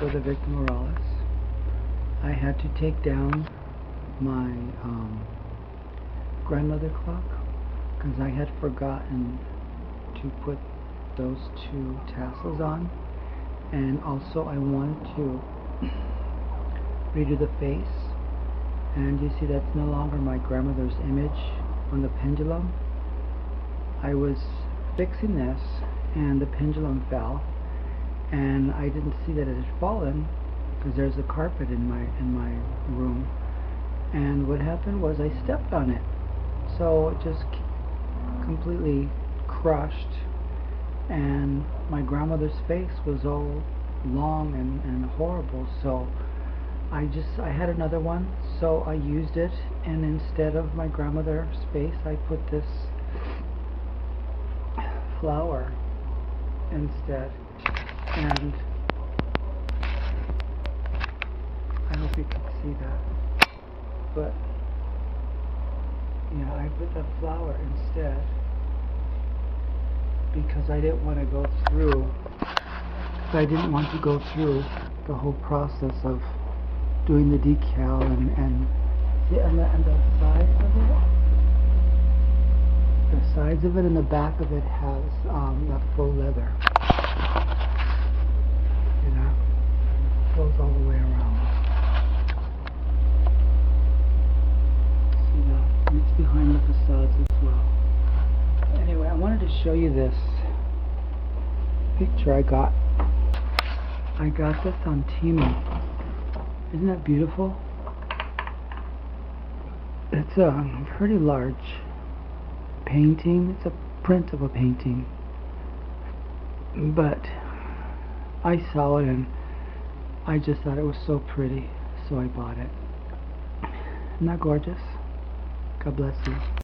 for the victim Morales. I had to take down my grandmother clock because I had forgotten to put those two tassels on, and also I wanted to redo the face. And you see that's no longer my grandmother's image on the pendulum. I was fixing this and the pendulum fell, and I didn't see that it had fallen because there's a carpet in my room, and what happened was I stepped on it, so it just completely crushed, and my grandmother's face was all long and horrible. So I had another one, so I used it, and instead of my grandmother's face I put this flower instead. And I hope you can see that, but yeah, I put that flower instead because I didn't want to go through the whole process of doing the decal and the sides of it and the back of it has that faux leather. You know, it goes all the way around. See that? And it's behind the facades as well. Anyway, I wanted to show you this picture I got. I got this on Temu. Isn't that beautiful? It's a pretty large painting. It's a print of a painting. But I saw it and I just thought it was so pretty, so I bought it. Isn't that gorgeous? God bless you.